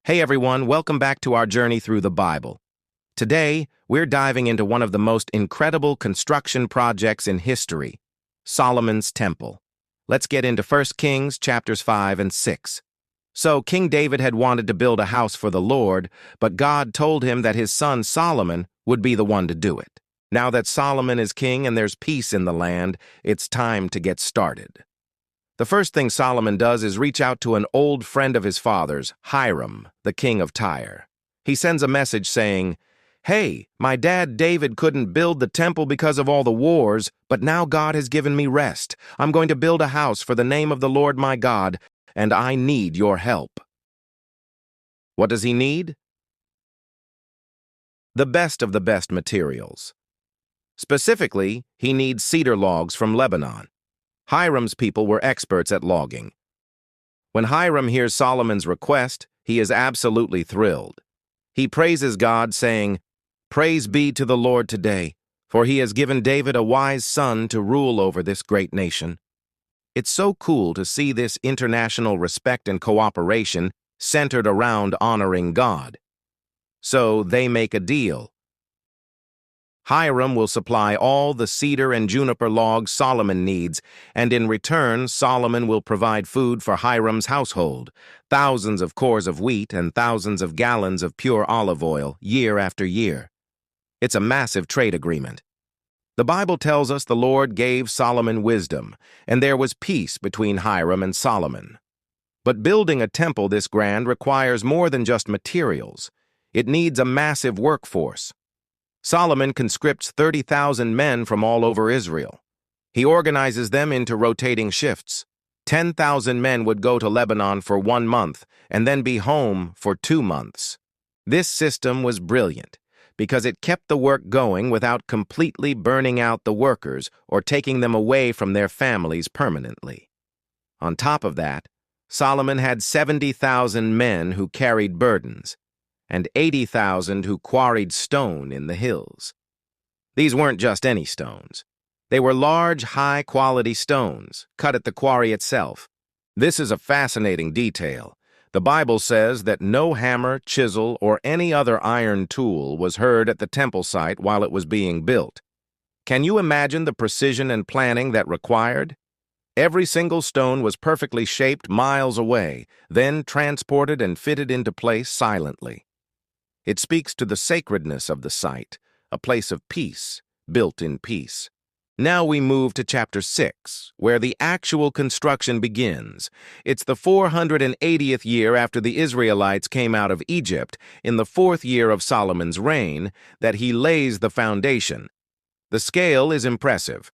Hey everyone, welcome back to our journey through the Bible. Today, we're diving into one of the most incredible construction projects in history, Solomon's Temple. Let's get into 1 Kings chapters 5 and 6. So, King David had wanted to build a house for the Lord, but God told him that his son Solomon would be the one to do it. Now that Solomon is king and there's peace in the land, it's time to get started. The first thing Solomon does is reach out to an old friend of his father's, Hiram, the king of Tyre. He sends a message saying, "Hey, my dad David couldn't build the temple because of all the wars, but now God has given me rest. I'm going to build a house for the name of the Lord my God, and I need your help." What does he need? The best of the best materials. Specifically, he needs cedar logs from Lebanon. Hiram's people were experts at logging. When Hiram hears Solomon's request, he is absolutely thrilled. He praises God, saying, "Praise be to the Lord today, for he has given David a wise son to rule over this great nation." It's so cool to see this international respect and cooperation centered around honoring God. So they make a deal. Hiram will supply all the cedar and juniper logs Solomon needs, and in return, Solomon will provide food for Hiram's household, thousands of cores of wheat and thousands of gallons of pure olive oil, year after year. It's a massive trade agreement. The Bible tells us the Lord gave Solomon wisdom, and there was peace between Hiram and Solomon. But building a temple this grand requires more than just materials. It needs a massive workforce. Solomon conscripts 30,000 men from all over Israel. He organizes them into rotating shifts. 10,000 men would go to Lebanon for 1 month and then be home for 2 months. This system was brilliant because it kept the work going without completely burning out the workers or taking them away from their families permanently. On top of that, Solomon had 70,000 men who carried burdens, and 80,000 who quarried stone in the hills. These weren't just any stones. They were large, high-quality stones, cut at the quarry itself. This is a fascinating detail. The Bible says that no hammer, chisel, or any other iron tool was heard at the temple site while it was being built. Can you imagine the precision and planning that required? Every single stone was perfectly shaped miles away, then transported and fitted into place silently. It speaks to the sacredness of the site, a place of peace, built in peace. Now we move to chapter 6, where the actual construction begins. It's the 480th year after the Israelites came out of Egypt, in the 4th year of Solomon's reign, that he lays the foundation. The scale is impressive.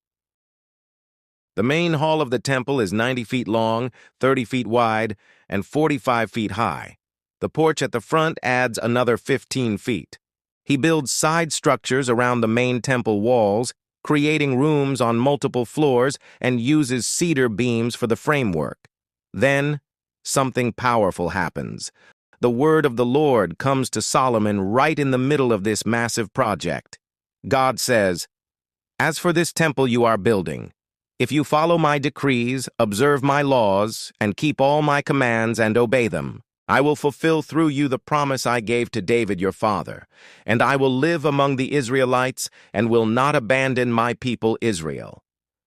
The main hall of the temple is 90 feet long, 30 feet wide, and 45 feet high. The porch at the front adds another 15 feet. He builds side structures around the main temple walls, creating rooms on multiple floors, and uses cedar beams for the framework. Then, something powerful happens. The word of the Lord comes to Solomon right in the middle of this massive project. God says, "As for this temple you are building, if you follow my decrees, observe my laws, and keep all my commands and obey them, I will fulfill through you the promise I gave to David your father, and I will live among the Israelites and will not abandon my people Israel."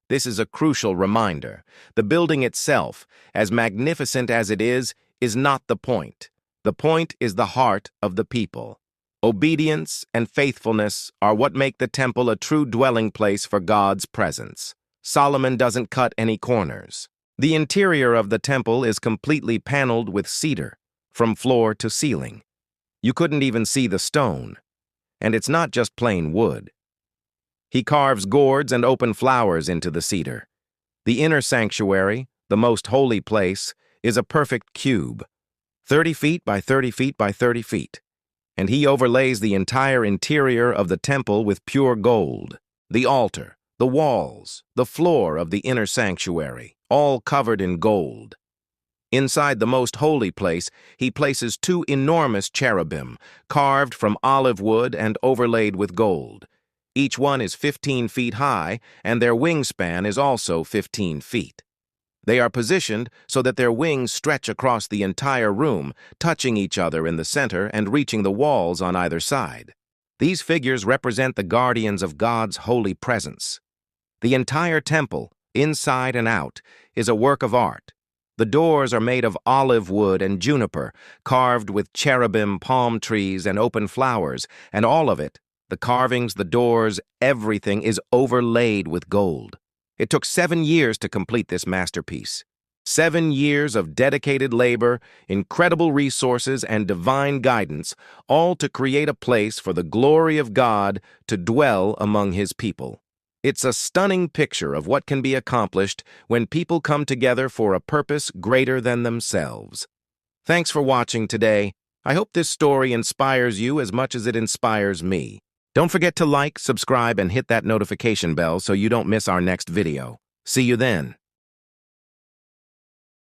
This is a crucial reminder. The building itself, as magnificent as it is not the point. The point is the heart of the people. Obedience and faithfulness are what make the temple a true dwelling place for God's presence. Solomon doesn't cut any corners. The interior of the temple is completely paneled with cedar, from floor to ceiling. You couldn't even see the stone. And it's not just plain wood. He carves gourds and open flowers into the cedar. The inner sanctuary, the most holy place, is a perfect cube, 30 feet by 30 feet by 30 feet. And he overlays the entire interior of the temple with pure gold. The altar, the walls, the floor of the inner sanctuary, all covered in gold. Inside the most holy place, he places 2 enormous cherubim, carved from olive wood and overlaid with gold. Each one is 15 feet high, and their wingspan is also 15 feet. They are positioned so that their wings stretch across the entire room, touching each other in the center and reaching the walls on either side. These figures represent the guardians of God's holy presence. The entire temple, inside and out, is a work of art. The doors are made of olive wood and juniper, carved with cherubim, palm trees, and open flowers, and all of it, the carvings, the doors, everything is overlaid with gold. It took 7 years to complete this masterpiece. 7 years of dedicated labor, incredible resources, and divine guidance, all to create a place for the glory of God to dwell among His people. It's a stunning picture of what can be accomplished when people come together for a purpose greater than themselves. Thanks for watching today. I hope this story inspires you as much as it inspires me. Don't forget to like, subscribe, and hit that notification bell so you don't miss our next video. See you then.